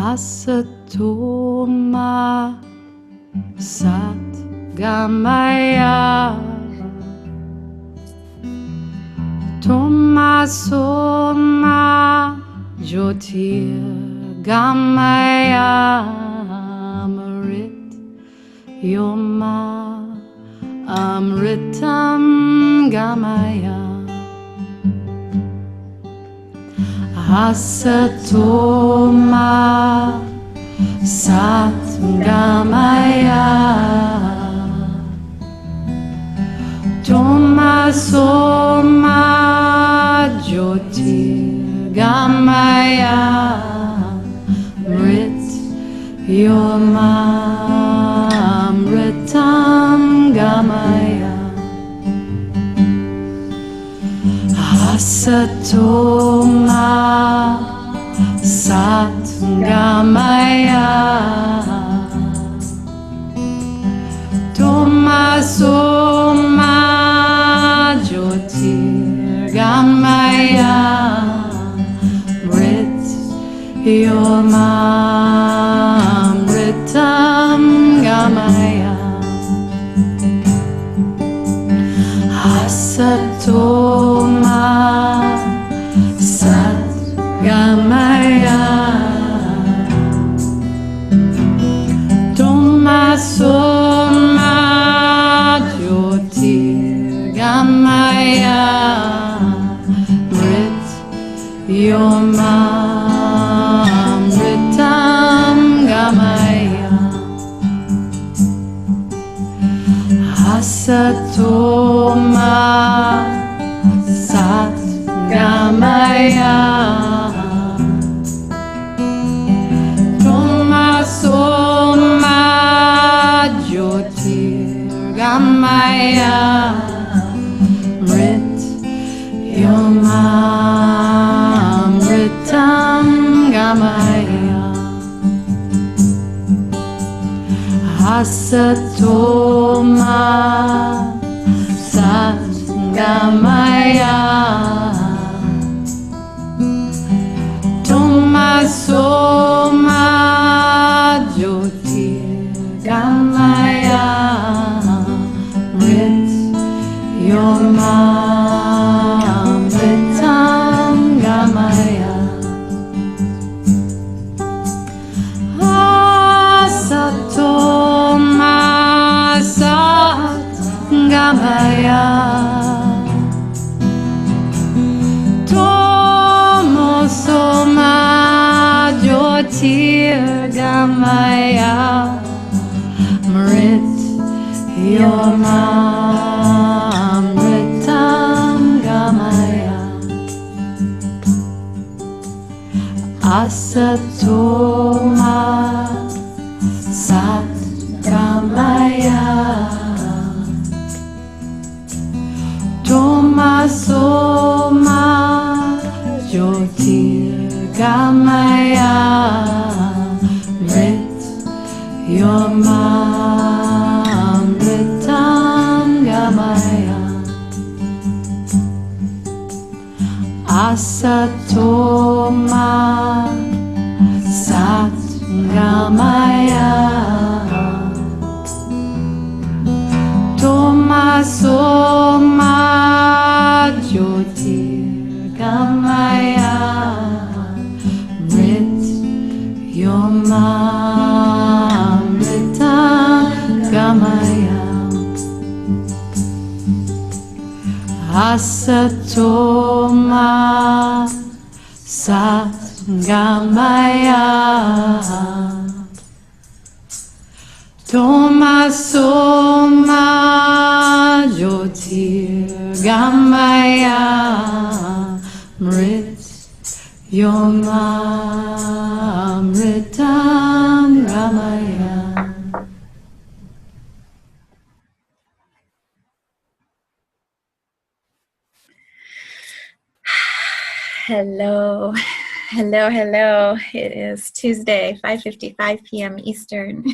Asato Ma Satgamaya Tomaso Ma Jyotirgamaya Amrit Yoma Amritam Gamaya Asato Ma Satgamaya Tomaso Ma Jyotirgamaya Mrit Yoma Amritam Gamaya Asato Ma Satgamaya Tomaso Ma Jyotirgamaya Mrit Yoma Amritam Gamaya Asato Ma Satgamaya Tomaso Ma Jyotirgamaya Mrit Yoma Amritam Gamaya Asato Ma Satgamaya Tomaso Ma Jyotirgamaya Mrit Yoma Amritam Gamaya Asato Ma Satgamaya Tomaso Ma Jyotirgamaya Mrit Yoma Amritam Gamaya Asato Ma Satgamaya Tomaso Ma Jyotirgamaya Mrit Yoma Amritam Gamaya Asato Ma Satgamaya Tomaso Ma Jyotirgamaya Mrit Yoma Amritam Gamaya Asato Ma Satgamaya Tomaso Ma Jyotirgamaya Mrit Yoma Amritam Gamaya Asato Ma Satgamaya Tomaso Ma Jyotirgamaya Mrit Yoma Amritam Gamaya Hello, hello, hello. It is Tuesday, 5:55 p.m. Eastern.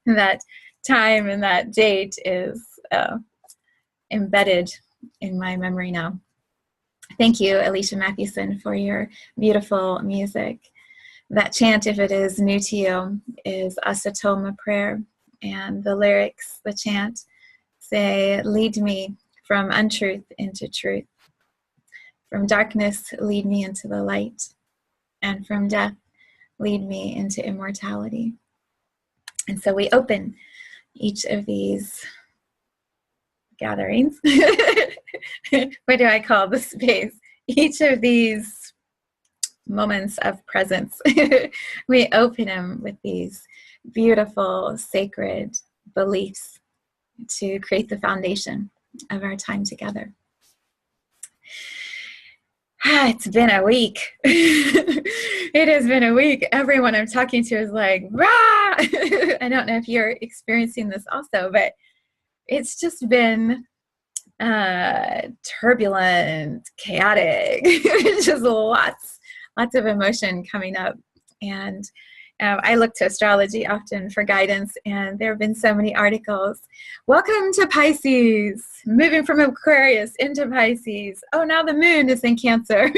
That time and that date is embedded in my memory now. Thank you, Alicia Mathewson, for your beautiful music. That chant, if it is new to you, is Asato Ma Prayer. And the lyrics, the chant, say, lead me from untruth into truth. From darkness, lead me into the light. And from death, lead me into immortality. And so we open each of these gatherings. What do I call the space? Each of these moments of presence. We open them with these beautiful, sacred beliefs to create the foundation of our time together. It's been a week. It has been a week. Everyone I'm talking to is like, rah! I don't know if you're experiencing this also, but it's just been turbulent, chaotic, just lots of emotion coming up. And I look to astrology often for guidance, and there have been so many articles. Welcome to Pisces, moving from Aquarius into Pisces. Oh, now the moon is in Cancer.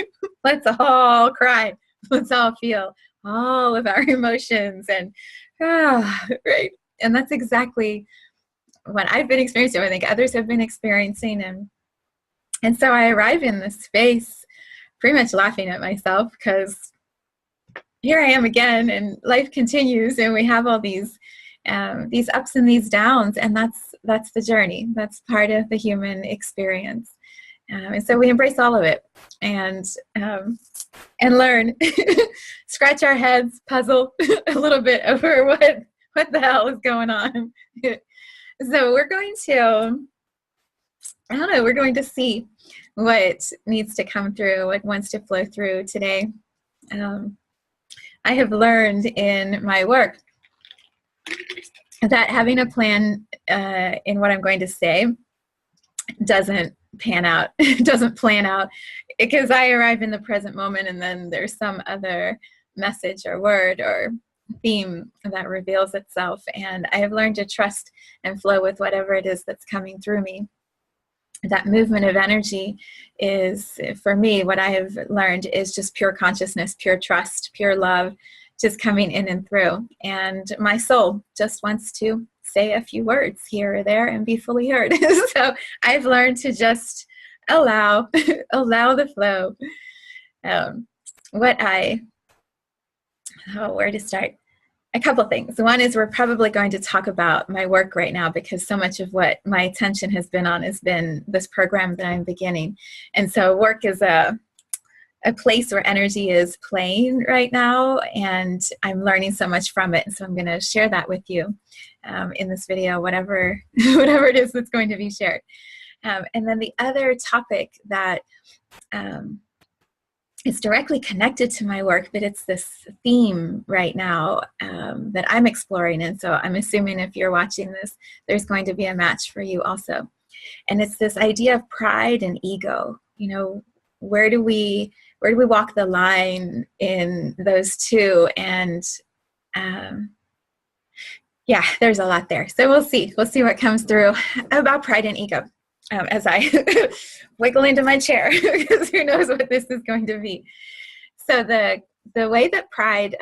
Let's all cry. Let's all feel all of our emotions. And right. And that's exactly what I've been experiencing. I think others have been experiencing. And so I arrive in this space pretty much laughing at myself, because here I am again, and life continues, and we have all these ups and these downs, and that's the journey. That's part of the human experience, and so we embrace all of it, and learn, scratch our heads, puzzle a little bit over what the hell is going on. So we're going to, we're going to see what needs to come through, what wants to flow through today. I have learned in my work that having a plan in what I'm going to say doesn't pan out, doesn't plan out, because I arrive in the present moment, and then there's some other message or word or theme that reveals itself. And I have learned to trust and flow with whatever it is that's coming through me. That movement of energy is, for me, what I have learned is just pure consciousness, pure trust, pure love, just coming in and through. And my soul just wants to say a few words here or there and be fully heard. So I've learned to just allow the flow. Where to start? A couple things. One is we're probably going to talk about my work right now, because so much of what my attention has been on has been this program that I'm beginning. And so work is a place where energy is playing right now, and I'm learning so much from it. And so I'm going to share that with you in this video, whatever it is that's going to be shared. And then the other topic that it's directly connected to my work, but it's this theme right now that I'm exploring. And so I'm assuming if you're watching this, there's going to be a match for you also. And it's this idea of pride and ego. You know, where do we walk the line in those two? And yeah, there's a lot there. So we'll see what comes through about pride and ego. As I wiggle into my chair, because who knows what this is going to be. So the way that pride,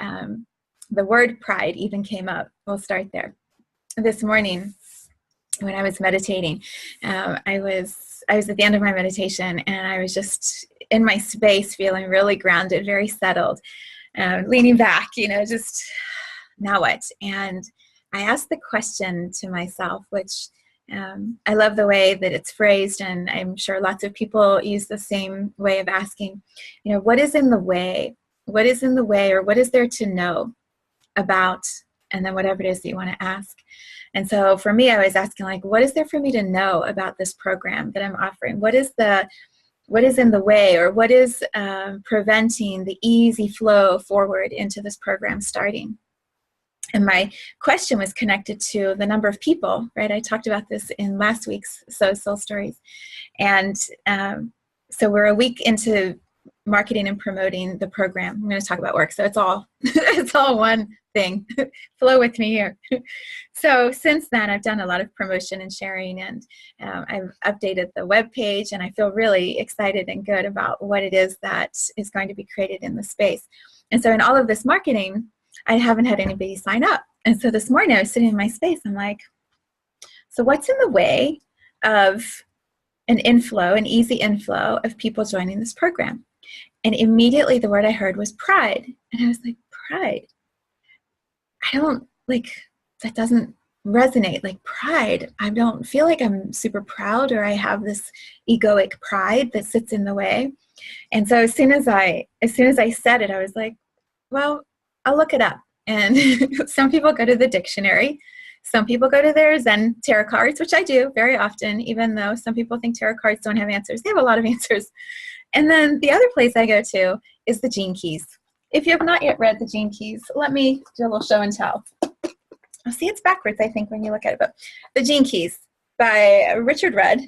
the word pride even came up, we'll start there. This morning when I was meditating, I was at the end of my meditation, and I was just in my space feeling really grounded, very settled, leaning back, just now what? And I asked the question to myself, which I love the way that it's phrased, and I'm sure lots of people use the same way of asking, what is in the way? What is in the way, or what is there to know about, and then whatever it is that you want to ask. And so for me, I was asking, what is there for me to know about this program that I'm offering? What is in the way, or what is preventing the easy flow forward into this program starting? And my question was connected to the number of people, right? I talked about this in last week's Soul Stories. And so we're a week into marketing and promoting the program. I'm going to talk about work. So it's all one thing. Flow with me here. So since then, I've done a lot of promotion and sharing, and I've updated the webpage, and I feel really excited and good about what it is that is going to be created in the space. And so in all of this marketing, I haven't had anybody sign up. And so this morning I was sitting in my space. I'm like, so what's in the way of an easy inflow of people joining this program? And immediately the word I heard was pride. And I was like, pride? I don't that doesn't resonate. Like pride, I don't feel like I'm super proud, or I have this egoic pride that sits in the way. And so as soon as I said it, I was like, well, I'll look it up. And some people go to the dictionary. Some people go to their Zen tarot cards, which I do very often, even though some people think tarot cards don't have answers. They have a lot of answers. And then the other place I go to is the Gene Keys. If you have not yet read the Gene Keys, let me do a little show and tell. I'll see, it's backwards, I think, when you look at it. But the Gene Keys by Richard Rudd,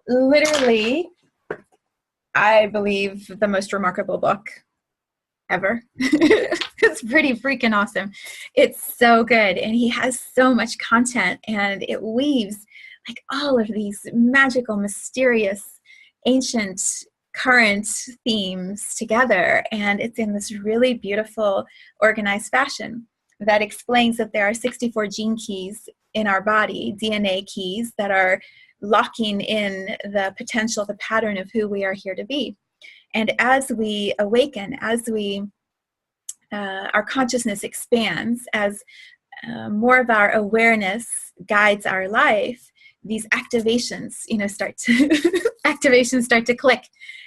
literally, I believe, the most remarkable book ever. It's pretty freaking awesome. It's so good. And he has so much content, and it weaves like all of these magical, mysterious, ancient, current themes together. And it's in this really beautiful, organized fashion that explains that there are 64 gene keys in our body, DNA keys that are locking in the potential, the pattern of who we are here to be. And as we awaken, as our consciousness expands, as more of our awareness guides our life, these activations, start to click,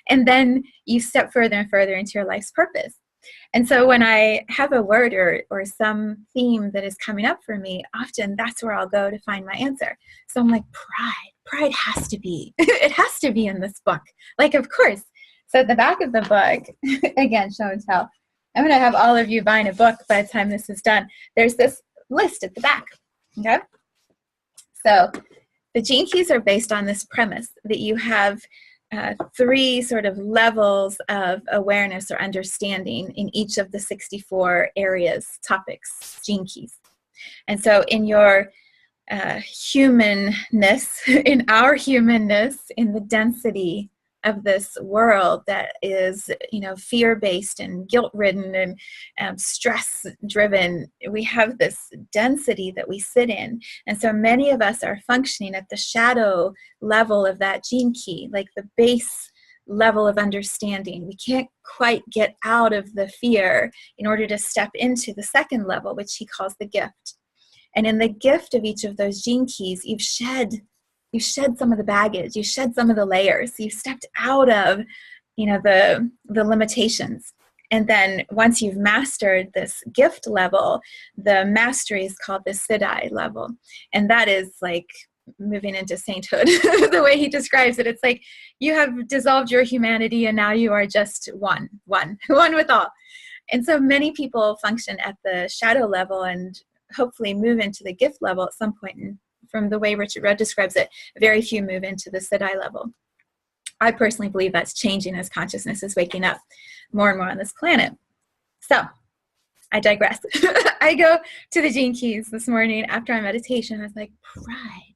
and then you step further and further into your life's purpose. And so when I have a word or some theme that is coming up for me, often that's where I'll go to find my answer. So I'm like, pride has to be, it has to be in this book. Like, of course. So at the back of the book, again, show and tell, I'm going to have all of you buying a book by the time this is done. There's this list at the back, okay? So the Gene Keys are based on this premise that you have 3 sort of levels of awareness or understanding in each of the 64 areas, topics, Gene Keys. And so in your humanness, in our humanness, in the density of this world that is, fear-based and guilt-ridden and stress-driven, we have this density that we sit in. And so many of us are functioning at the shadow level of that gene key, like the base level of understanding. We can't quite get out of the fear in order to step into the second level, which he calls the gift. And in the gift of each of those gene keys, you've shed some of the baggage, you shed some of the layers, you've stepped out of, the limitations. And then once you've mastered this gift level, the mastery is called the Siddhi level. And that is like moving into sainthood, the way he describes it. It's like you have dissolved your humanity and now you are just one with all. And so many people function at the shadow level and hopefully move into the gift level at some point. And from the way Richard Rudd describes it, very few move into the Siddhi level. I personally believe that's changing as consciousness is waking up more and more on this planet. So I digress. I go to the Gene Keys this morning after our meditation. I was like, pride.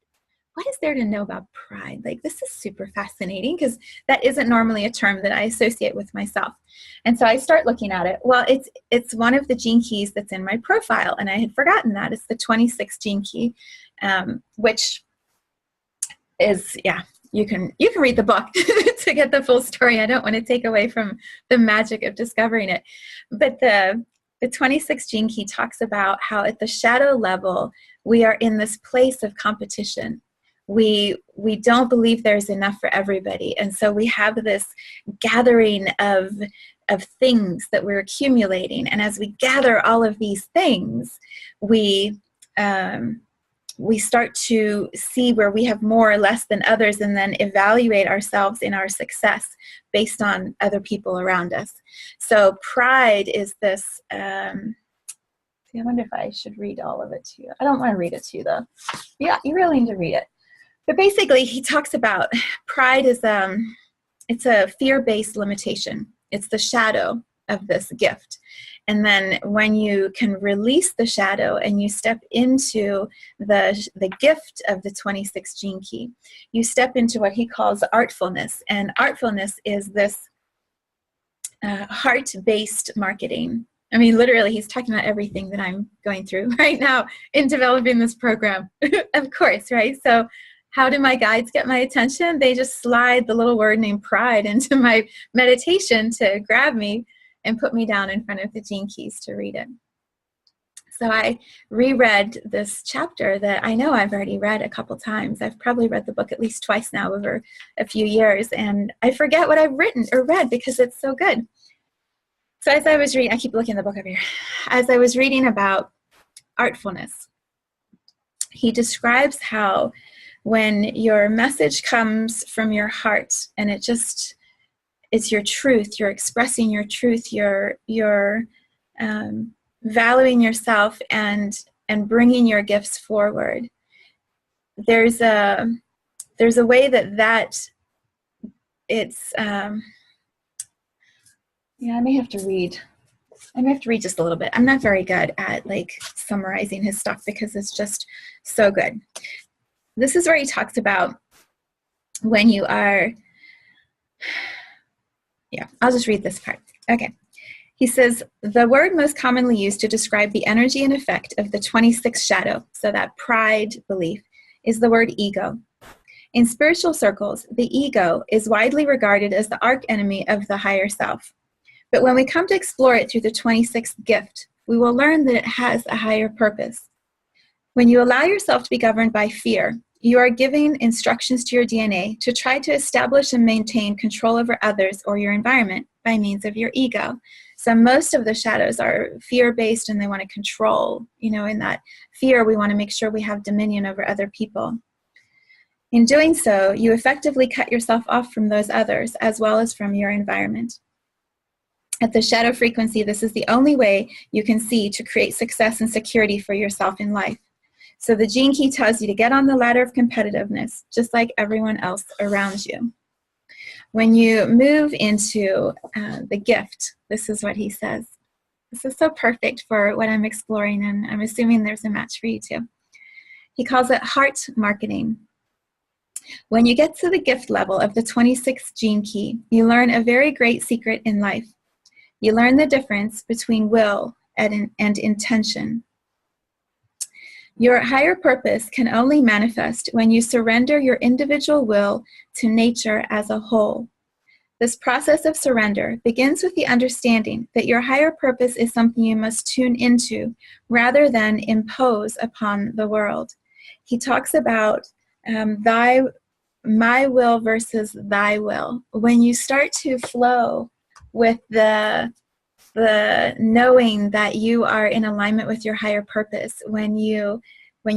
What is there to know about pride? Like, this is super fascinating because that isn't normally a term that I associate with myself. And so I start looking at it. Well, it's one of the gene keys that's in my profile, and I had forgotten that. It's the 26th gene key, which is, you can read the book to get the full story. I don't want to take away from the magic of discovering it. But the 26th gene key talks about how at the shadow level, we are in this place of competition. We don't believe there's enough for everybody. And so we have this gathering of things that we're accumulating. And as we gather all of these things, we start to see where we have more or less than others, and then evaluate ourselves in our success based on other people around us. So pride is this, I wonder if I should read all of it to you. I don't want to read it to you though. Yeah, you really need to read it. But basically he talks about pride is, it's a fear-based limitation. It's the shadow of this gift. And then when you can release the shadow and you step into the gift of the 26th gene key, you step into what he calls artfulness. And artfulness is this heart-based marketing. I mean, literally, he's talking about everything that I'm going through right now in developing this program, of course, right? So how do my guides get my attention? They just slide the little word named pride into my meditation to grab me and put me down in front of the gene keys to read it. So I reread this chapter that I know I've already read a couple times. I've probably read the book at least twice now over a few years, and I forget what I've written or read because it's so good. So as I was reading, I keep looking at the book over here. As I was reading about artfulness, he describes how when your message comes from your heart and it's your truth, you're expressing your truth, you're valuing yourself and bringing your gifts forward. There's a way that it's I may have to read just a little bit. I'm not very good at like summarizing his stuff because it's just so good. This is where he talks about when you are, I'll just read this part. Okay. He says, the word most commonly used to describe the energy and effect of the 26th shadow, so that pride belief, is the word ego. In spiritual circles, the ego is widely regarded as the arch enemy of the higher self. But when we come to explore it through the 26th gift, we will learn that it has a higher purpose. When you allow yourself to be governed by fear, you are giving instructions to your DNA to try to establish and maintain control over others or your environment by means of your ego. So most of the shadows are fear-based and they want to control. In that fear, we want to make sure we have dominion over other people. In doing so, you effectively cut yourself off from those others as well as from your environment. At the shadow frequency, this is the only way you can see to create success and security for yourself in life. So the gene key tells you to get on the ladder of competitiveness, just like everyone else around you. When you move into the gift, this is what he says. This is so perfect for what I'm exploring, and I'm assuming there's a match for you too. He calls it heart marketing. When you get to the gift level of the 26th gene key, you learn a very great secret in life. You learn the difference between will and intention. Your higher purpose can only manifest when you surrender your individual will to nature as a whole. This process of surrender begins with the understanding that your higher purpose is something you must tune into rather than impose upon the world. He talks about my will versus thy will. When you start to flow with the knowing that you are in alignment with your higher purpose, when you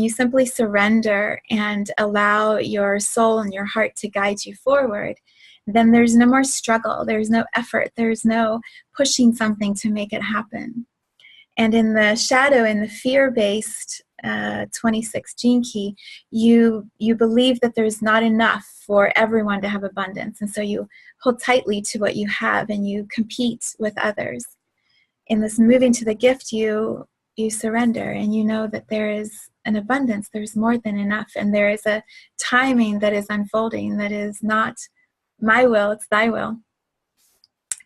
simply surrender and allow your soul and your heart to guide you forward, then there's no more struggle, there's no effort, there's no pushing something to make it happen. And in the shadow, in the fear-based 26 gene key, you believe that there's not enough for everyone to have abundance. And so you hold tightly to what you have and you compete with others. In this moving to the gift, you surrender and you know that there is an abundance, there's more than enough, and there is a timing that is unfolding that is not my will, it's thy will.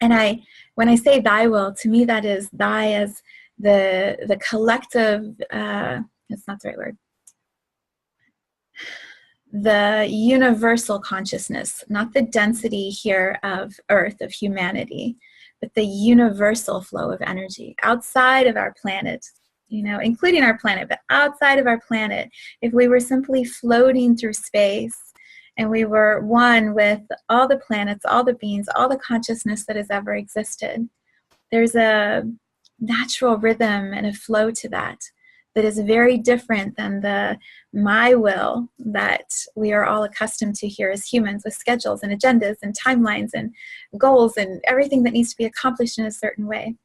And when I say thy will, to me that is thy as the collective, that's not the right word, the universal consciousness, not the density here of earth, of humanity, but the universal flow of energy outside of our planet, including our planet, but outside of our planet. If we were simply floating through space and we were one with all the planets, all the beings, all the consciousness that has ever existed, there's a natural rhythm and a flow to that is very different than the my will that we are all accustomed to here as humans, with schedules and agendas and timelines and goals and everything that needs to be accomplished in a certain way.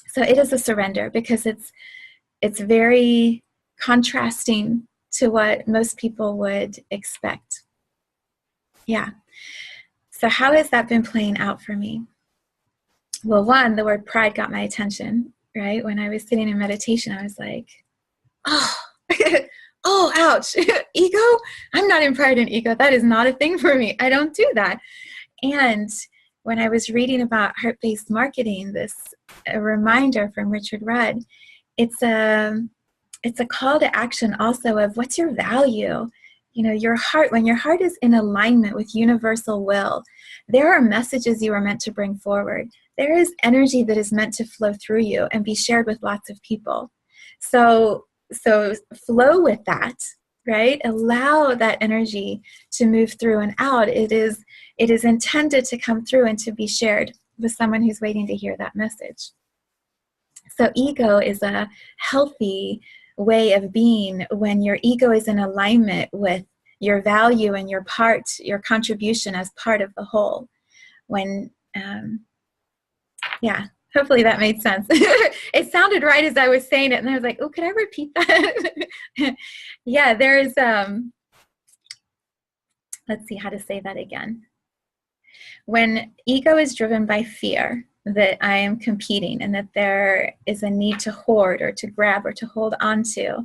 So it is a surrender because it's very contrasting to what most people would expect. Yeah. So how has that been playing out for me? Well, one, the word pride got my attention, right? When I was sitting in meditation, I was like, oh, oh, ouch, ego? I'm not in pride and ego. That is not a thing for me. I don't do that. And when I was reading about heart-based marketing, a reminder from Richard Rudd, it's a call to action also of what's your value. Your heart, when your heart is in alignment with universal will, there are messages you are meant to bring forward. There is energy that is meant to flow through you and be shared with lots of people. So flow with that, right? Allow that energy to move through and out. It is intended to come through and to be shared with someone who's waiting to hear that message. So ego is a healthy way of being when your ego is in alignment with your value and your contribution as part of the whole. When, hopefully that made sense. It sounded right as I was saying it, and I was like, oh, could I repeat that? Yeah, there's, let's see how to say that again. When ego is driven by fear, that I am competing and that there is a need to hoard or to grab or to hold on to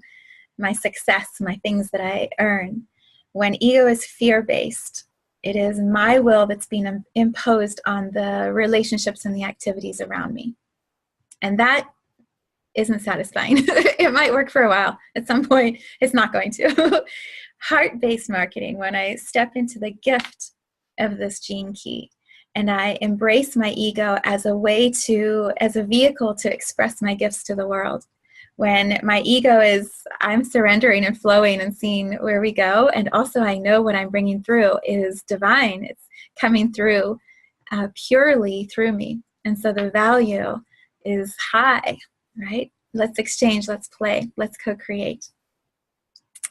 my success, my things that I earn. When ego is fear-based, it is my will that's being imposed on the relationships and the activities around me. And that isn't satisfying. It might work for a while. At some point, it's not going to. Heart-based marketing, when I step into the gift of this gene key, and I embrace my ego as a vehicle to express my gifts to the world. When my ego I'm surrendering and flowing and seeing where we go. And also I know what I'm bringing through is divine. It's coming through purely through me. And so the value is high, right? Let's exchange, let's play, let's co-create.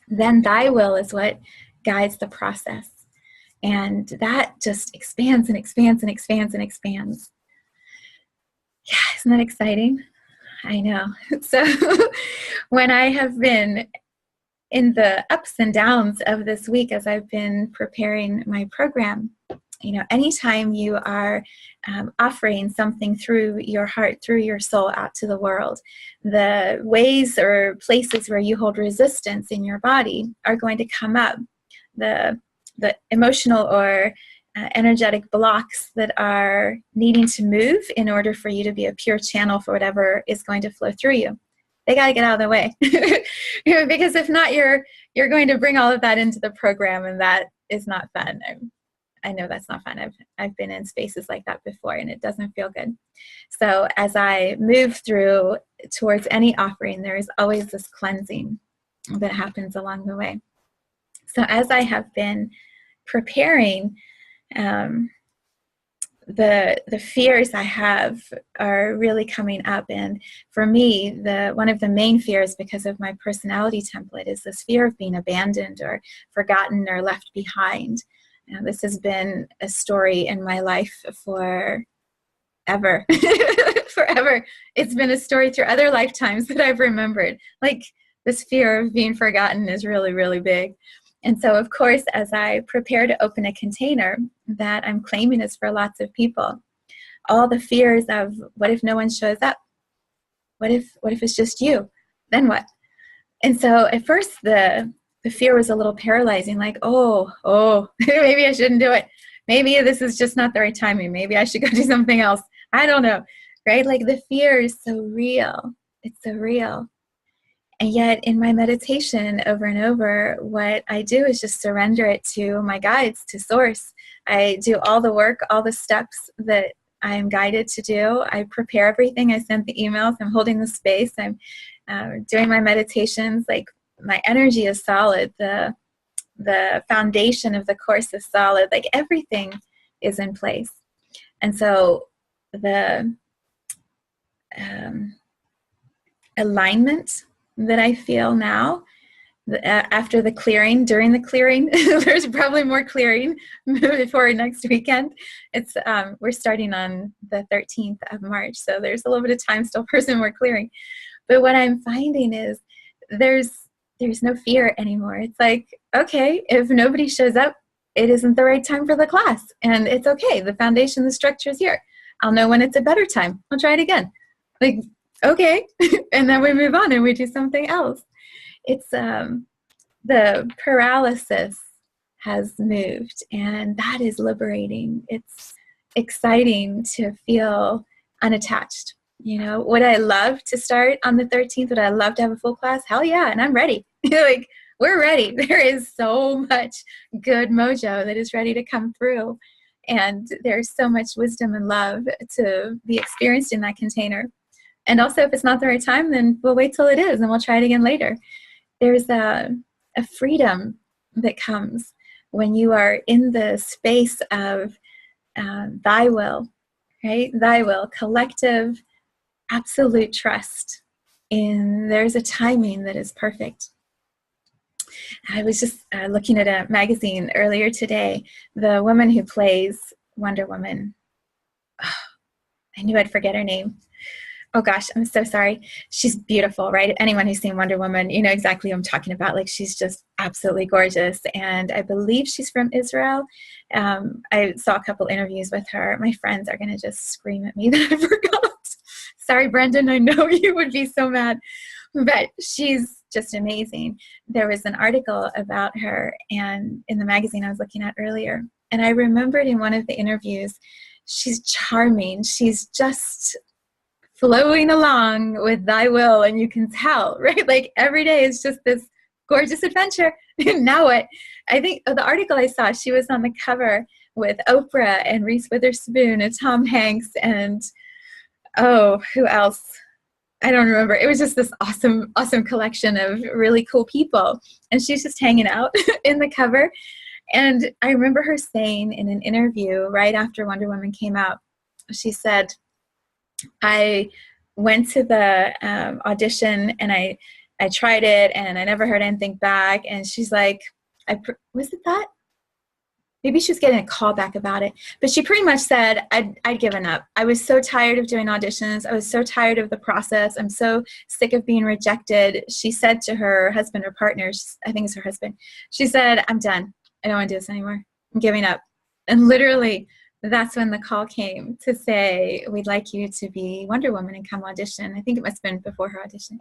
Then thy will is what guides the process. And that just expands and expands and expands and expands. Yeah, isn't that exciting? I know. So when I have been in the ups and downs of this week as I've been preparing my program, anytime you are offering something through your heart, through your soul out to the world, the ways or places where you hold resistance in your body are going to come up. The emotional or energetic blocks that are needing to move in order for you to be a pure channel for whatever is going to flow through you. They got to get out of the way. Because if not, you're going to bring all of that into the program, and that is not fun. I know that's not fun. I've been in spaces like that before, and it doesn't feel good. So as I move through towards any offering, there is always this cleansing that happens along the way. So as I have been preparing, the fears I have are really coming up. And for me, one of the main fears, because of my personality template, is this fear of being abandoned or forgotten or left behind. This has been a story in my life forever. Forever. It's been a story through other lifetimes that I've remembered. Like, this fear of being forgotten is really, really big. And so, of course, as I prepare to open a container that I'm claiming is for lots of people, all the fears of, what if no one shows up? What if it's just you? Then what? And so at first the fear was a little paralyzing, like, oh, maybe I shouldn't do it. Maybe this is just not the right timing. Maybe I should go do something else. I don't know, right? Like, the fear is so real. It's so real. And yet in my meditation over and over, what I do is just surrender it to my guides, to source. I do all the work, all the steps that I'm guided to do. I prepare everything. I send the emails. I'm holding the space. I'm doing my meditations. Like, my energy is solid. The foundation of the course is solid. Like, everything is in place. And so the alignment that I feel now, after the clearing, during the clearing, there's probably more clearing before next weekend. It's we're starting on the 13th of March, so there's a little bit of time still for some more clearing. But what I'm finding is there's no fear anymore. It's like, okay, if nobody shows up, it isn't the right time for the class, and it's okay. The foundation, the structure is here. I'll know when it's a better time. I'll try it again. Like, okay. And then we move on and we do something else. It's the paralysis has moved, and that is liberating. It's exciting to feel unattached. You know, would I love to start on the 13th? Would I love to have a full class? Hell yeah, and I'm ready. Like, we're ready. There is so much good mojo that is ready to come through. And there's so much wisdom and love to be experienced in that container. And also, if it's not the right time, then we'll wait till it is and we'll try it again later. There's a freedom that comes when you are in the space of thy will, right? Thy will, collective, absolute trust in there's a timing that is perfect. I was just looking at a magazine earlier today. The woman who plays Wonder Woman, oh, I knew I'd forget her name. Oh gosh, I'm so sorry. She's beautiful, right? Anyone who's seen Wonder Woman, you know exactly what I'm talking about. Like, she's just absolutely gorgeous. And I believe she's from Israel. I saw a couple interviews with her. My friends are going to just scream at me that I forgot. Sorry, Brendan, I know you would be so mad. But she's just amazing. There was an article about her and in the magazine I was looking at earlier. And I remembered in one of the interviews, she's charming. She's just flowing along with thy will, and you can tell, right? Like, every day is just this gorgeous adventure. Now what? I think the article I saw, she was on the cover with Oprah and Reese Witherspoon and Tom Hanks and, oh, who else? I don't remember. It was just this awesome collection of really cool people. And she's just hanging out in the cover. And I remember her saying in an interview right after Wonder Woman came out, she said, I went to the audition and I tried it and I never heard anything back. And she's like, was it that? Maybe she was getting a call back about it. But she pretty much said, I'd given up. I was so tired of doing auditions. I was so tired of the process. I'm so sick of being rejected. She said to her husband or partner, I think it's her husband, she said, I'm done. I don't want to do this anymore. I'm giving up. And literally, that's when the call came to say, we'd like you to be Wonder Woman and come audition. I think it must have been before her audition.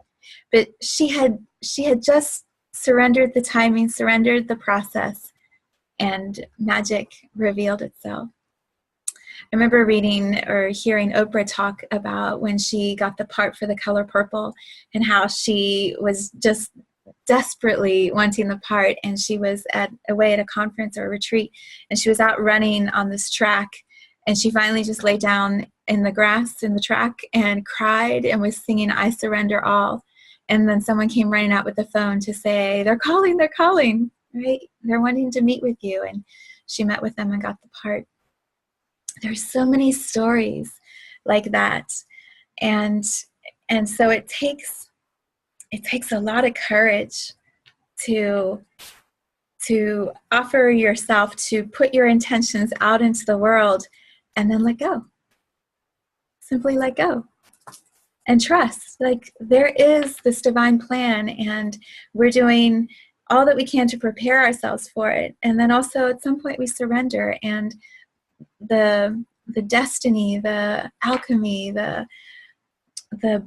But she had just surrendered the timing, surrendered the process, and magic revealed itself. I remember reading or hearing Oprah talk about when she got the part for The Color Purple and how she was just desperately wanting the part, and she was away at a conference or a retreat, and she was out running on this track, and she finally just laid down in the grass in the track and cried and was singing I Surrender All. And then someone came running out with the phone to say, they're calling, right? They're wanting to meet with you. And she met with them and got the part. There's so many stories like that. And so it takes a lot of courage to offer yourself, to put your intentions out into the world and then let go. Simply let go. And trust, like, there is this divine plan and we're doing all that we can to prepare ourselves for it. And then also at some point we surrender, and the destiny, the alchemy, the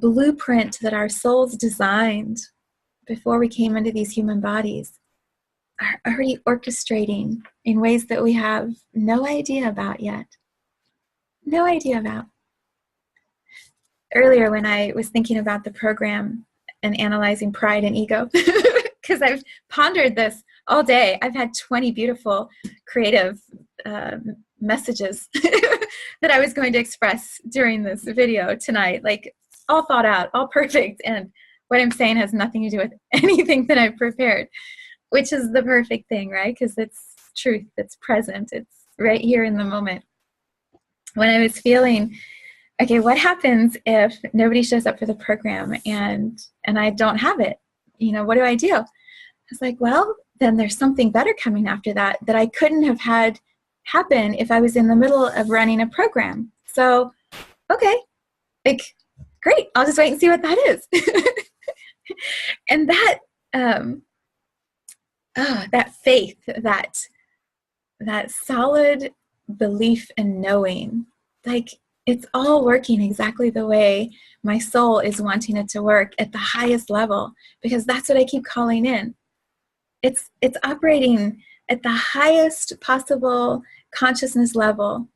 blueprint that our souls designed before we came into these human bodies are already orchestrating in ways that we have no idea about yet. No idea about. Earlier when I was thinking about the program and analyzing pride and ego, because I've pondered this all day. I've had 20 beautiful creative messages that I was going to express during this video tonight, like all thought out, all perfect, and what I'm saying has nothing to do with anything that I've prepared, which is the perfect thing, right? Because it's truth, it's present, it's right here in the moment. When I was feeling, okay, what happens if nobody shows up for the program and I don't have it? You know, what do I do? I was like, well, then there's something better coming after that I couldn't have had happen if I was in the middle of running a program. So, okay, like, great, I'll just wait and see what that is. And that, that faith, that solid belief and knowing, like, it's all working exactly the way my soul is wanting it to work at the highest level, because that's what I keep calling in. It's operating at the highest possible consciousness level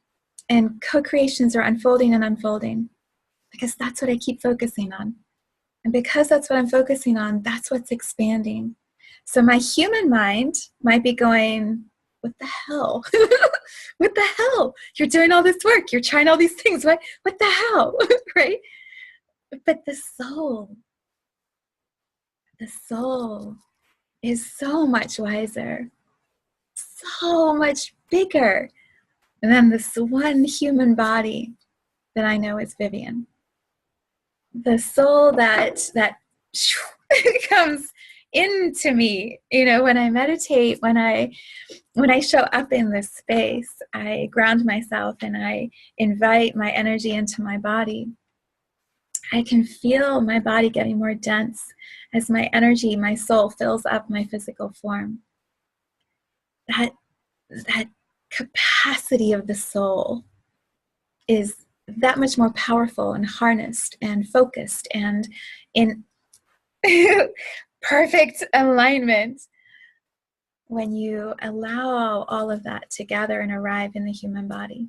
And co-creations are unfolding and unfolding because that's what I keep focusing on. And because that's what I'm focusing on, that's what's expanding. So my human mind might be going, what the hell? What the hell? You're doing all this work. You're trying all these things. What the hell? Right? But the soul is so much wiser, so much bigger than this one human body that I know is Vivian. The soul that comes into me, when I meditate, when I show up in this space, I ground myself and I invite my energy into my body. I can feel my body getting more dense as my energy, my soul fills up my physical form. That capacity of the soul is that much more powerful and harnessed and focused and in perfect alignment when you allow all of that to gather and arrive in the human body.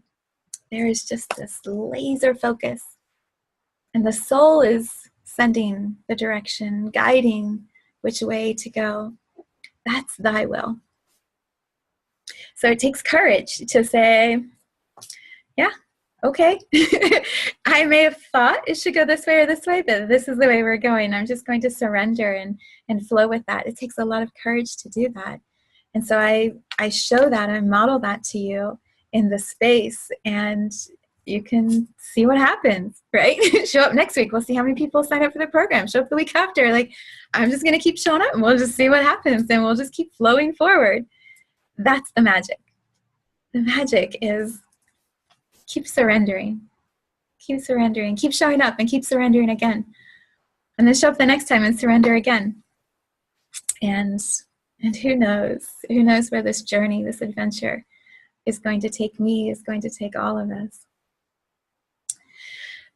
There is just this laser focus, and the soul is sending the direction, guiding which way to go. That's thy will. So it takes courage to say, yeah, okay. I may have thought it should go this way or this way, but this is the way we're going. I'm just going to surrender and flow with that. It takes a lot of courage to do that. And so I show that, I model that to you in the space, and you can see what happens, right? Show up next week. We'll see how many people sign up for the program. Show up the week after. I'm just going to keep showing up, and we'll just see what happens, and we'll just keep flowing forward. That's the magic. The magic is keep surrendering. Keep surrendering. Keep showing up and keep surrendering again. And then show up the next time and surrender again. And who knows? Who knows where this journey, this adventure is going to take me, is going to take all of us.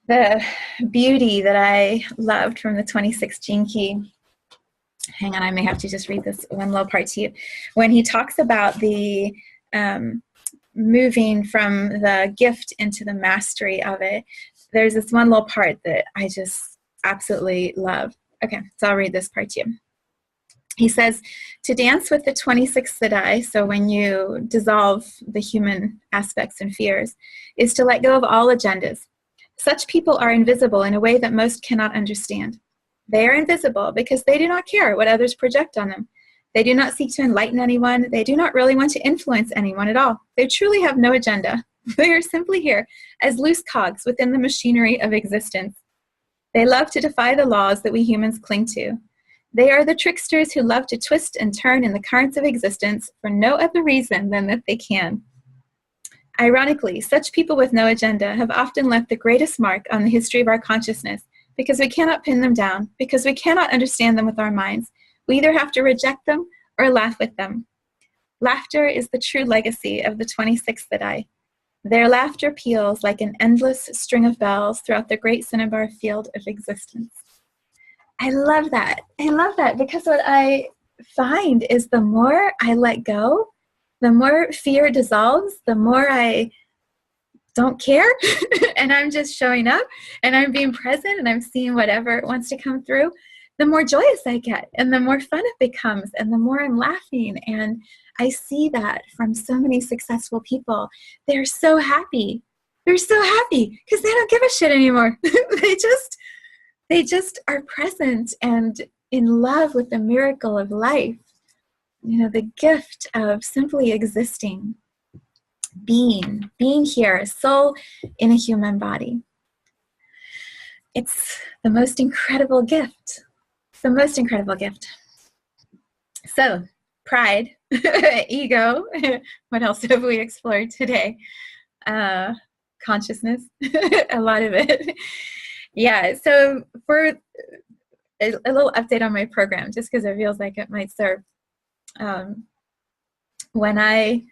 The beauty that I loved from the 26th Gene Key, hang on, I may have to just read this one little part to you. When he talks about the moving from the gift into the mastery of it, there's this one little part that I just absolutely love. Okay, so I'll read this part to you. He says, to dance with the 26th Siddhi, so when you dissolve the human aspects and fears, is to let go of all agendas. Such people are invisible in a way that most cannot understand. They are invisible because they do not care what others project on them. They do not seek to enlighten anyone. They do not really want to influence anyone at all. They truly have no agenda. They are simply here as loose cogs within the machinery of existence. They love to defy the laws that we humans cling to. They are the tricksters who love to twist and turn in the currents of existence for no other reason than that they can. Ironically, such people with no agenda have often left the greatest mark on the history of our consciousness because we cannot pin them down, because we cannot understand them with our minds. We either have to reject them or laugh with them. Laughter is the true legacy of the 26th Siddhi. Their laughter peals like an endless string of bells throughout the great cinnabar field of existence. I love that. I love that because what I find is the more I let go, the more fear dissolves, the more I don't care and I'm just showing up and I'm being present and I'm seeing whatever wants to come through, the more joyous I get and the more fun it becomes and the more I'm laughing. And I see that from so many successful people. They're so happy. They're so happy because they don't give a shit anymore. They just are present and in love with the miracle of life. The gift of simply existing, being here, a soul in a human body. It's the most incredible gift. It's the most incredible gift. So, pride, ego, what else have we explored today? Consciousness, a lot of it. Yeah, so for a little update on my program, just because it feels like it might serve. When I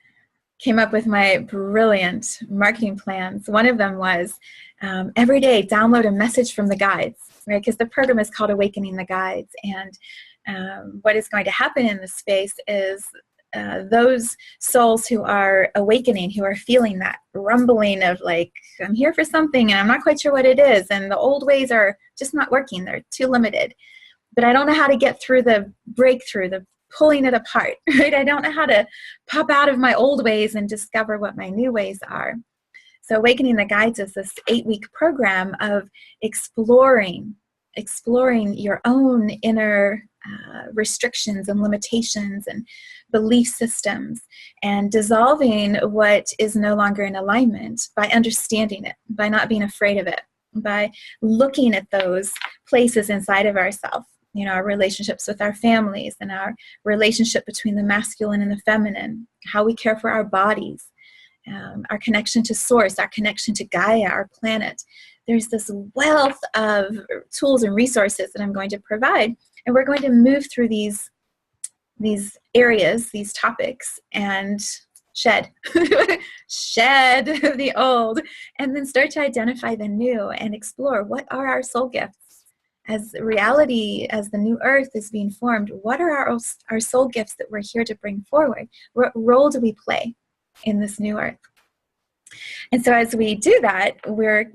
came up with my brilliant marketing plans, one of them was every day download a message from the guides, right? Because the program is called Awakening the Guides. And what is going to happen in this space is those souls who are awakening, who are feeling that rumbling of like, I'm here for something and I'm not quite sure what it is, and the old ways are just not working, they're too limited, but I don't know how to get through the breakthrough, the pulling it apart, right? I don't know how to pop out of my old ways and discover what my new ways are. So Awakening the Guides is this 8-week program of exploring your own inner restrictions and limitations and belief systems, and dissolving what is no longer in alignment by understanding it, by not being afraid of it, by looking at those places inside of ourselves, you know, our relationships with our families and our relationship between the masculine and the feminine, how we care for our bodies, our connection to source, our connection to Gaia, our planet. There's this wealth of tools and resources that I'm going to provide, and we're going to move through these areas, these topics, and shed the old, and then start to identify the new and explore what are our soul gifts. As reality, as the new earth is being formed, what are our soul gifts that we're here to bring forward? What role do we play in this new earth? And so as we do that, we're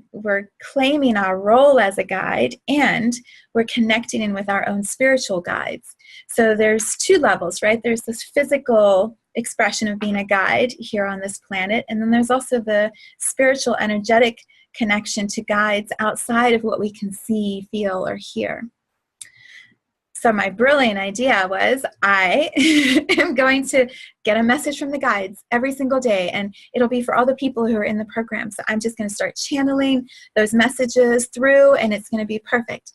claiming our role as a guide, and we're connecting in with our own spiritual guides. So there's 2 levels, right? There's this physical expression of being a guide here on this planet, and then there's also the spiritual, energetic connection to guides outside of what we can see, feel, or hear. So my brilliant idea was I am going to get a message from the guides every single day, and it'll be for all the people who are in the program. So I'm just going to start channeling those messages through, and it's going to be perfect.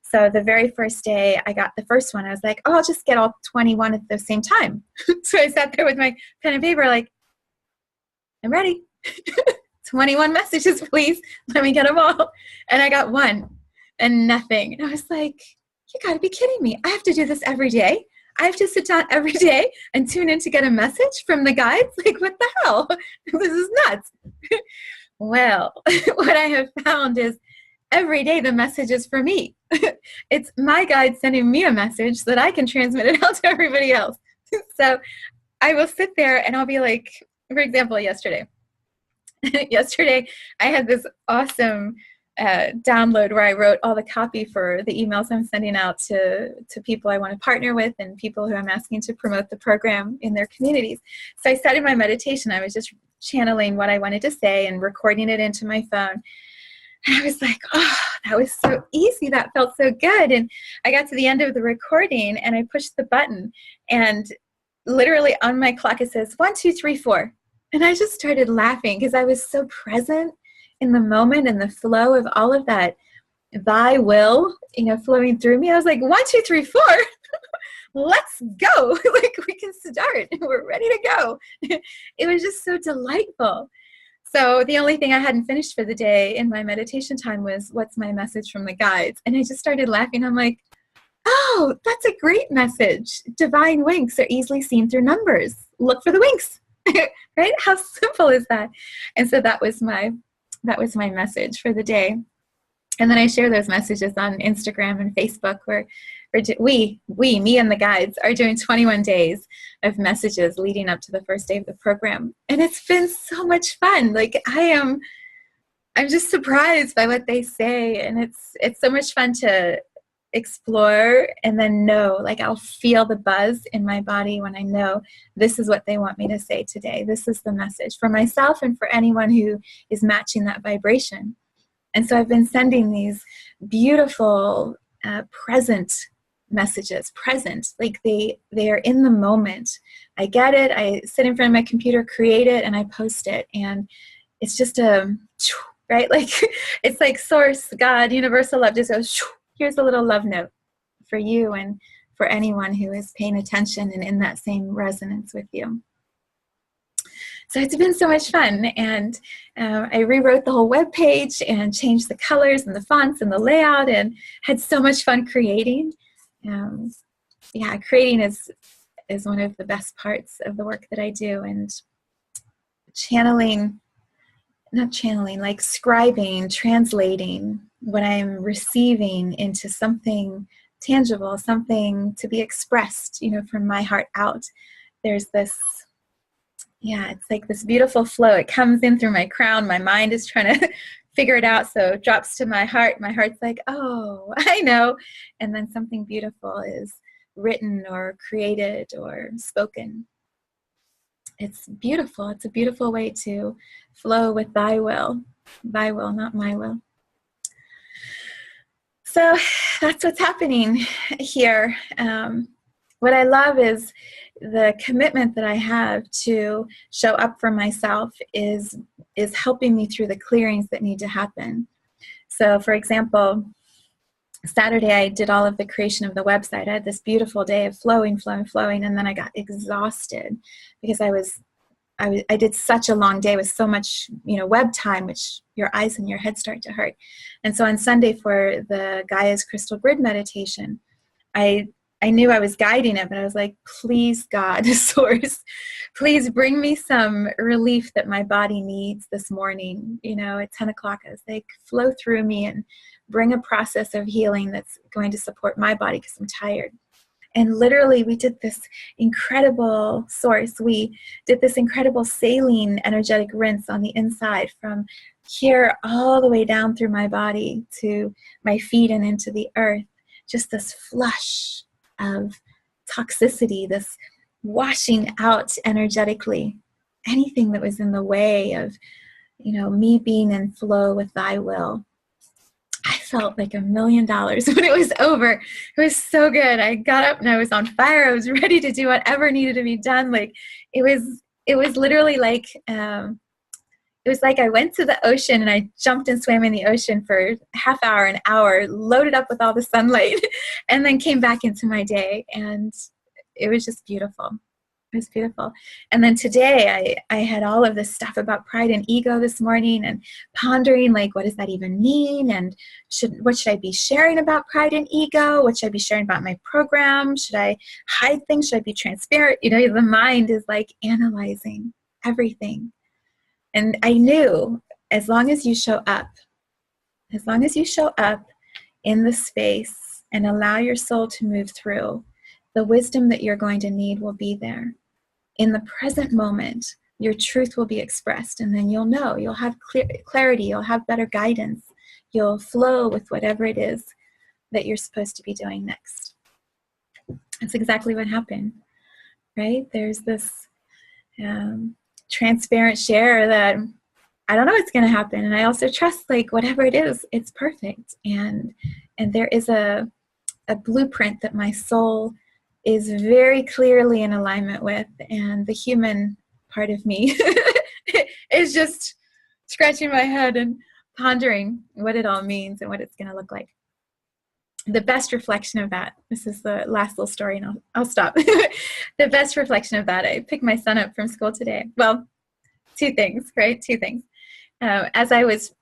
So the very first day I got the first one, I was like, oh, I'll just get all 21 at the same time. So I sat there with my pen and paper like, I'm ready. 21 messages, please. Let me get them all. And I got 1 and nothing. And I was like, you got to be kidding me. I have to do this every day. I have to sit down every day and tune in to get a message from the guides? Like, what the hell? This is nuts. Well, what I have found is every day the message is for me. It's my guide sending me a message so that I can transmit it out to everybody else. So I will sit there and I'll be like, for example, yesterday I had this awesome download where I wrote all the copy for the emails I'm sending out to people I want to partner with and people who I'm asking to promote the program in their communities. So I started my meditation. I was just channeling what I wanted to say and recording it into my phone. And I was like, oh, that was so easy. That felt so good. And I got to the end of the recording and I pushed the button, and literally on my clock it says 1, 2, 3, 4. And I just started laughing because I was so present in the moment and the flow of all of that thy will, flowing through me. I was like, 1, 2, 3, 4. Let's go. Like, we can start. We're ready to go. It was just so delightful. So the only thing I hadn't finished for the day in my meditation time was, what's my message from the guides? And I just started laughing. I'm like, oh, that's a great message. Divine winks are easily seen through numbers. Look for the winks. Right? How simple is that? And so that was my message for the day. And then I share those messages on Instagram and Facebook where me and the guides are doing 21 days of messages leading up to the first day of the program. And it's been so much fun. Like, I'm just surprised by what they say. And it's so much fun to explore and then know, like, I'll feel the buzz in my body when I know this is what they want me to say today. This is the message for myself and for anyone who is matching that vibration. And so I've been sending these beautiful present messages, like they are in the moment. I get it, I sit in front of my computer, create it, and I post it. And it's just right? Like, it's like source, God, universal love just goes, here's a little love note for you and for anyone who is paying attention and in that same resonance with you. So it's been so much fun, and I rewrote the whole web page and changed the colors and the fonts and the layout, and had so much fun creating. Creating is one of the best parts of the work that I do, and like scribing, translating what I'm receiving into something tangible, something to be expressed, from my heart out. there's this, yeah, it's like this beautiful flow. It comes in through my crown. My mind is trying to figure it out. So it drops to my heart. My heart's like, oh, I know. And then something beautiful is written or created or spoken. It's beautiful. It's a beautiful way to flow with thy will, not my will. So that's what's happening here. What I love is the commitment that I have to show up for myself is helping me through the clearings that need to happen. So, for example, Saturday I did all of the creation of the website. I had this beautiful day of flowing, and then I got exhausted because I did such a long day with so much, web time, which your eyes and your head start to hurt. And so on Sunday for the Gaia's Crystal Grid meditation, I knew I was guiding it, but I was like, please, God, source, please bring me some relief that my body needs this morning. At 10 o'clock, I was like, flow through me and bring a process of healing that's going to support my body because I'm tired. And literally, we did this incredible we did this incredible saline energetic rinse on the inside from here all the way down through my body to my feet and into the earth. Just this flush of toxicity, this washing out energetically anything that was in the way of, me being in flow with thy will. I felt like $1 million when it was over. It was so good. I got up and I was on fire. I was ready to do whatever needed to be done. Like it was literally like, it was like I went to the ocean and I jumped and swam in the ocean for half hour, an hour, loaded up with all the sunlight, and then came back into my day. And it was just beautiful. It was beautiful. And then today I had all of this stuff about pride and ego this morning and pondering, like, what does that even mean? And what should I be sharing about pride and ego? What should I be sharing about my program? Should I hide things? Should I be transparent? The mind is like analyzing everything. And I knew as long as you show up in the space and allow your soul to move through, the wisdom that you're going to need will be there. In the present moment, your truth will be expressed, and then you'll know, you'll have clarity, you'll have better guidance, you'll flow with whatever it is that you're supposed to be doing next. That's exactly what happened, right? There's this transparent share that I don't know what's going to happen, and I also trust, like, whatever it is, it's perfect, and there is a blueprint that my soul is very clearly in alignment with, and the human part of me is just scratching my head and pondering what it all means and what it's going to look like. The best reflection of that, this is the last little story and I'll stop. The best reflection of that, I picked my son up from school today. Well, two things. As I was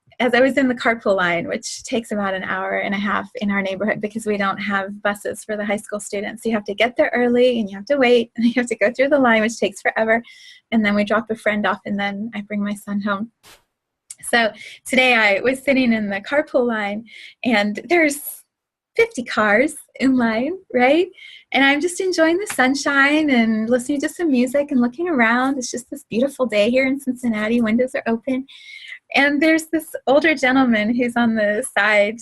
in the carpool line, which takes about an hour and a half in our neighborhood because we don't have buses for the high school students. You have to get there early and you have to wait and you have to go through the line, which takes forever. And then we drop a friend off and then I bring my son home. So today I was sitting in the carpool line and there's 50 cars in line, right? And I'm just enjoying the sunshine and listening to some music and looking around. It's just this beautiful day here in Cincinnati. Windows are open. And there's this older gentleman who's on the side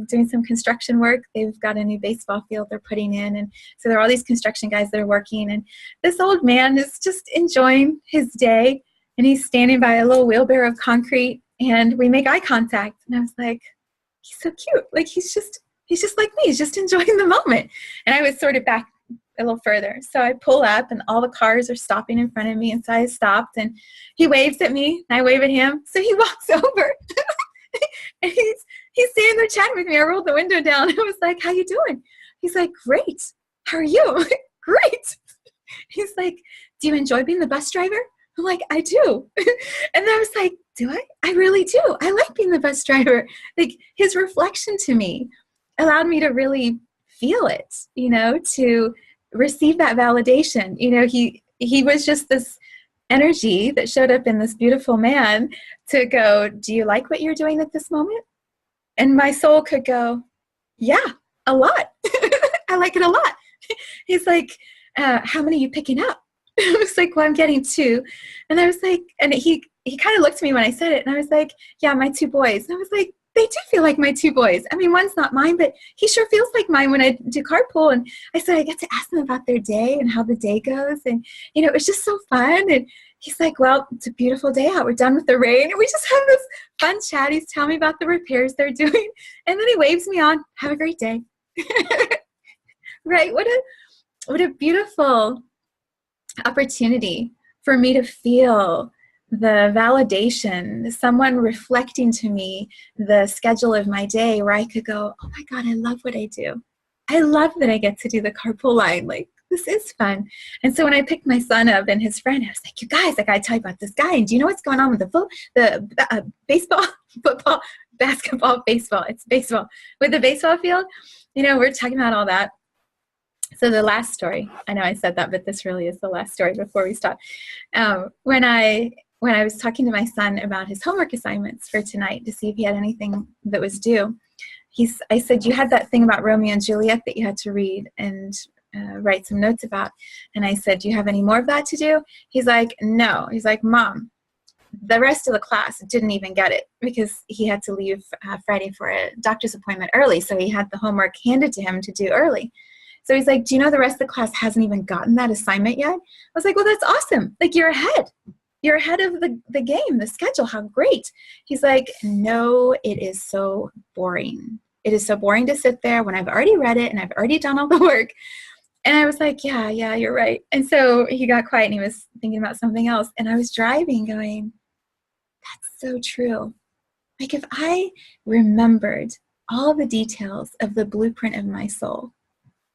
doing some construction work. They've got a new baseball field they're putting in. And so there are all these construction guys that are working. And this old man is just enjoying his day. And he's standing by a little wheelbarrow of concrete. And we make eye contact. And I was like, he's so cute. Like, he's just like me. He's just enjoying the moment. And I was sort of back a little further. So I pull up and all the cars are stopping in front of me. And so I stopped and he waves at me and I wave at him. So he walks over and he's standing there chatting with me. I rolled the window down. I was like, how you doing? He's like, great. How are you? I'm like, great. He's like, do you enjoy being the bus driver? I'm like, I do. And I was like, do I? I really do. I like being the bus driver. Like, his reflection to me allowed me to really feel it, to receive that validation. He was just this energy that showed up in this beautiful man to go, do you like what you're doing at this moment? And my soul could go, yeah, a lot. I like it a lot. He's like, how many are you picking up? I was like, well, I'm getting 2. And I was like, and he kind of looked at me when I said it, and I was like, yeah, my 2 boys. And I was like, they do feel like my 2 boys. I mean, one's not mine, but he sure feels like mine when I do carpool. And I said, I get to ask them about their day and how the day goes. And, you know, it's just so fun. And he's like, well, it's a beautiful day out. We're done with the rain. And we just have this fun chat. He's telling me about the repairs they're doing. And then he waves me on. Have a great day. Right? What a beautiful opportunity for me to feel the validation, someone reflecting to me the schedule of my day, where I could go, oh my God, I love what I do. I love that I get to do the carpool line. Like, this is fun. And so when I picked my son up and his friend, I was like, you guys, I got to tell you about this guy. And do you know what's going on with the baseball, football, basketball, baseball? It's baseball. With the baseball field, you know, we're talking about all that. So the last story, I know I said that, but this really is the last story before we stop. When I was talking to my son about his homework assignments for tonight to see if he had anything that was due, I said, you had that thing about Romeo and Juliet that you had to read and write some notes about. And I said, do you have any more of that to do? He's like, no. He's like, Mom, the rest of the class didn't even get it because he had to leave Friday for a doctor's appointment early. So he had the homework handed to him to do early. So he's like, do you know the rest of the class hasn't even gotten that assignment yet? I was like, well, that's awesome. Like, you're ahead. You're ahead of the game, the schedule. How great. He's like, no, it is so boring. It is so boring to sit there when I've already read it and I've already done all the work. And I was like, yeah, you're right. And so he got quiet and he was thinking about something else. And I was driving going, that's so true. Like, if I remembered all the details of the blueprint of my soul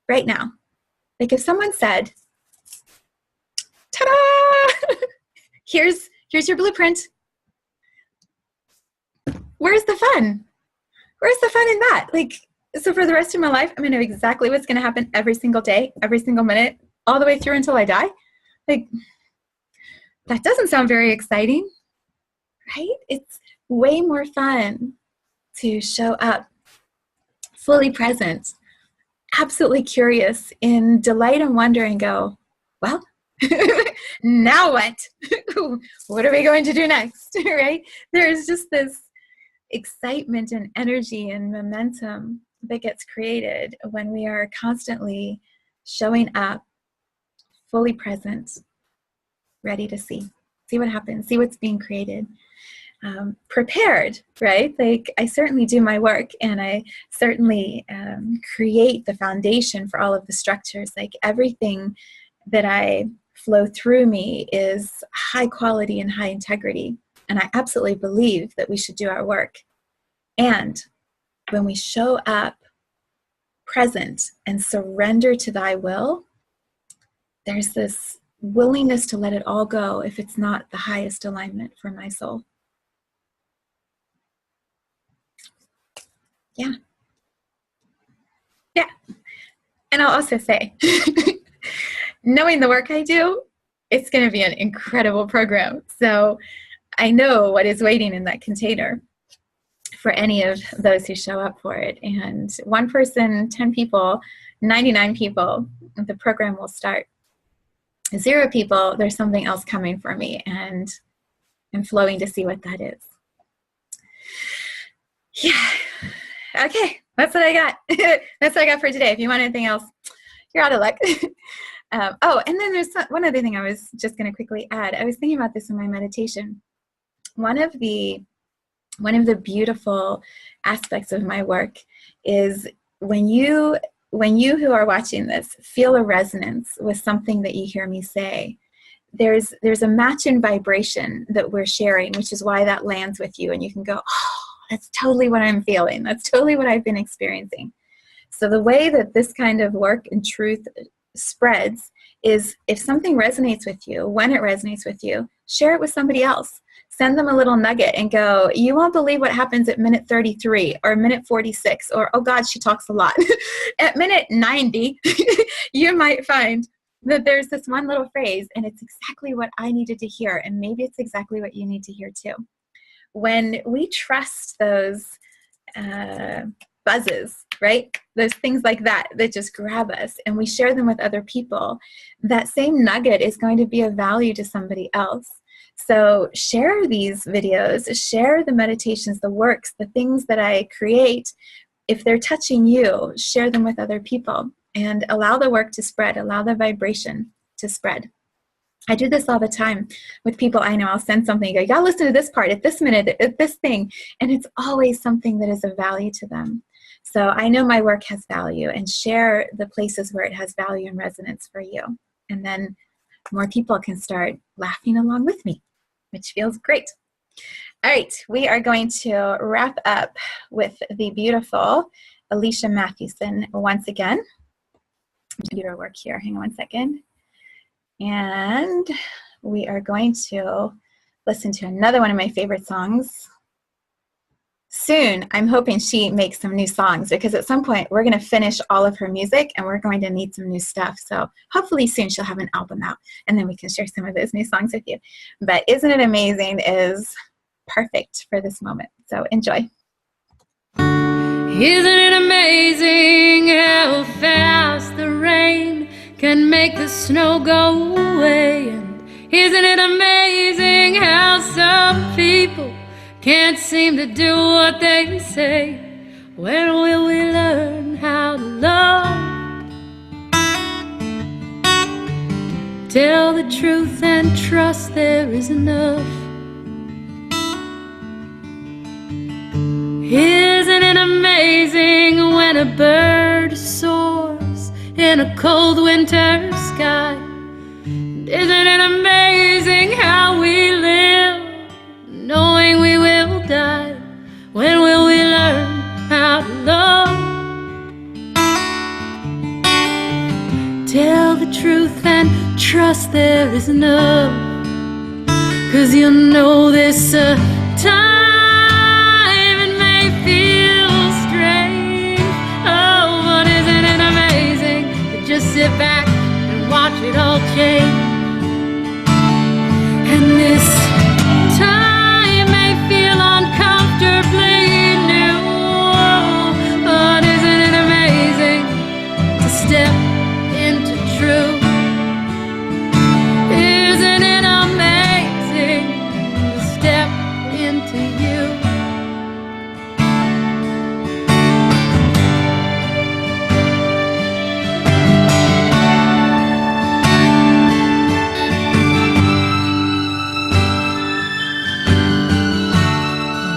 right now, like if someone said, ta-da! Here's your blueprint. Where's the fun? Where's the fun in that? Like, so for the rest of my life, I'm going to know exactly what's going to happen every single day, every single minute, all the way through until I die. Like, that doesn't sound very exciting, right? It's way more fun to show up fully present, absolutely curious, in delight and wonder, and go, well, now what? What are we going to do next? Right? There's just this excitement and energy and momentum that gets created when we are constantly showing up, fully present, ready to see what happens, see what's being created, prepared, right? Like, I certainly do my work, and I certainly create the foundation for all of the structures. Like, everything that I flow through me is high quality and high integrity. And I absolutely believe that we should do our work. And when we show up present and surrender to thy will, there's this willingness to let it all go if it's not the highest alignment for my soul. Yeah. And I'll also say, knowing the work I do, it's going to be an incredible program. So I know what is waiting in that container for any of those who show up for it. And 1 person, 10 people, 99 people, the program will start. 0 people, there's something else coming for me, and I'm flowing to see what that is. Yeah. Okay. That's what I got. That's what I got for today. If you want anything else, you're out of luck. And then there's one other thing I was just going to quickly add. I was thinking about this in my meditation. One of the beautiful aspects of my work is when you who are watching this feel a resonance with something that you hear me say, there's a match in vibration that we're sharing, which is why that lands with you, and you can go, oh, that's totally what I'm feeling. That's totally what I've been experiencing. So the way that this kind of work and truth spreads is, if something resonates with you, when it resonates with you, share it with somebody else. Send them a little nugget and go, you won't believe what happens at minute 33 or minute 46, or, oh God, she talks a lot. At minute 90, you might find that there's this one little phrase, and it's exactly what I needed to hear, and maybe it's exactly what you need to hear too. When we trust those buzzes, right? Those things like that just grab us, and we share them with other people. That same nugget is going to be of value to somebody else. So share these videos, share the meditations, the works, the things that I create. If they're touching you, share them with other people and allow the work to spread, allow the vibration to spread. I do this all the time with people I know. I'll send something, you go, you gotta listen to this part at this minute, at this thing. And it's always something that is of value to them. So I know my work has value, and share the places where it has value and resonance for you. And then more people can start laughing along with me, which feels great. All right, we are going to wrap up with the beautiful Alicia Mathewson once again. I'm going to do her work here. Hang on one second. And we are going to listen to another one of my favorite songs. Soon, I'm hoping she makes some new songs, because at some point we're going to finish all of her music and we're going to need some new stuff. So hopefully soon she'll have an album out, and then we can share some of those new songs with you. But Isn't It Amazing is perfect for this moment. So enjoy. Isn't it amazing how fast the rain can make the snow go away? And isn't it amazing how some people can't seem to do what they say? When will we learn how to love? Tell the truth and trust there is enough. Isn't it amazing when a bird soars in a cold winter sky? And isn't it amazing how we live knowing we will die? When will we learn how to love? Tell the truth and trust there is enough. 'Cause you know this time it may feel strange. Oh, but isn't it amazing to just sit back and watch it all change? And this time may feel uncomfortably new. But isn't it amazing to step into truth? Isn't it amazing to step into you?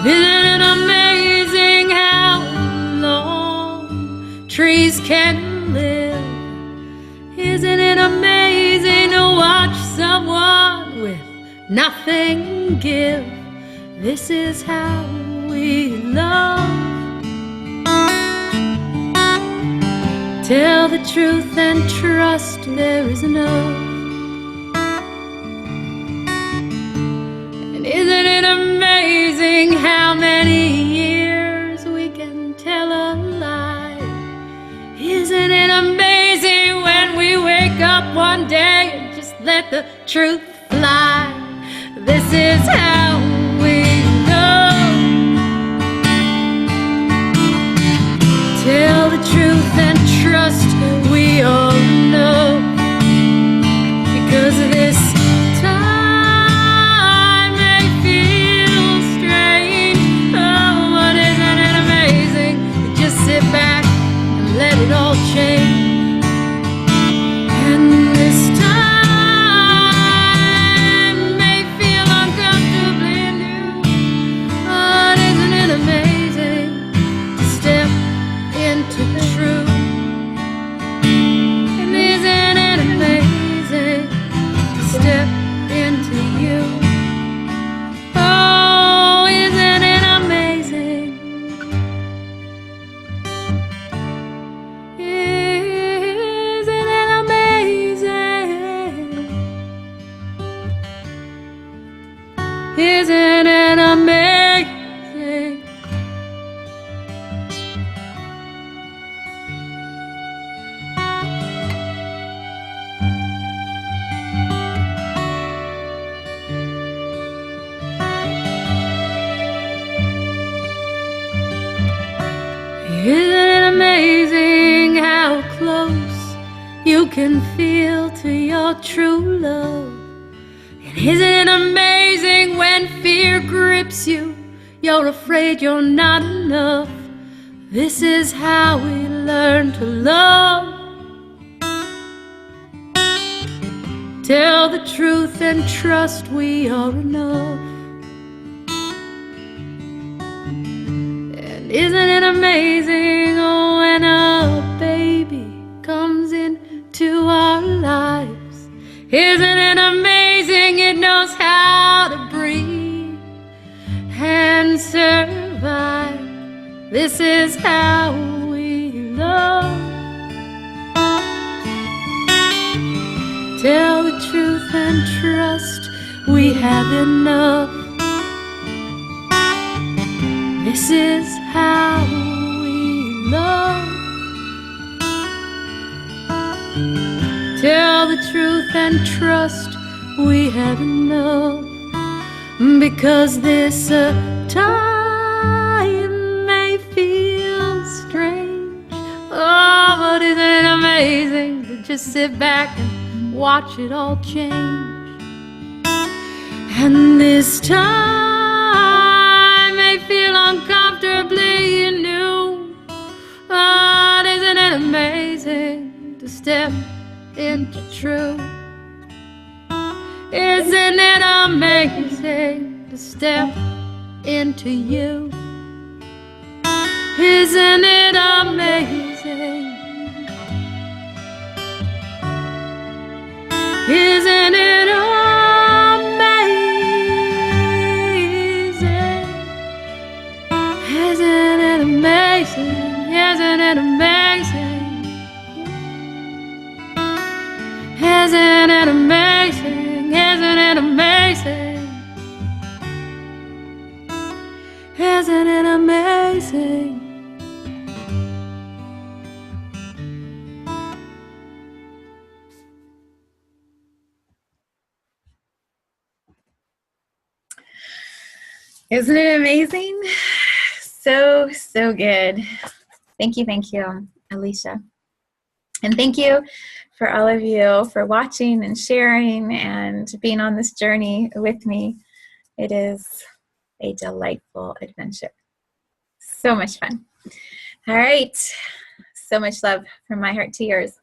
Isn't it amazing how long trees can live? Isn't it amazing to watch someone with nothing give? This is how we love. Tell the truth and trust there is enough. And isn't it amazing how many years we can tell a lie? Isn't it amazing when we wake up one day and just let the truth fly? This is how we love. Tell the truth and trust we all know. Because this time may feel strange. Oh, but isn't it amazing to just sit back and let it all change? And this time may feel uncomfortably new. But isn't it amazing to step into truth? Isn't it amazing how close you can feel to your true love? And isn't it amazing when fear grips you, you're afraid you're not enough? This is how we learn to love. Tell the truth and trust we are enough. And isn't it amazing when a baby comes into our lives? Isn't it amazing it knows how to breathe and survive? This is how we love. Tell the truth and trust we have enough. This is how we love. Tell the truth and trust we have enough. Because this time may feel strange. Oh, but isn't it amazing to just sit back and watch it all change? And this time may feel uncomfortably new. But isn't it amazing to step into truth? Isn't it amazing to step into you? Isn't it amazing? Isn't it amazing? Isn't it amazing? Isn't it amazing? Isn't it amazing? Isn't it amazing? Isn't it amazing? Isn't it amazing? So, so good. Thank you, Alicia. And thank you for all of you for watching and sharing and being on this journey with me. It is a delightful adventure. So much fun. All right. So much love from my heart to yours.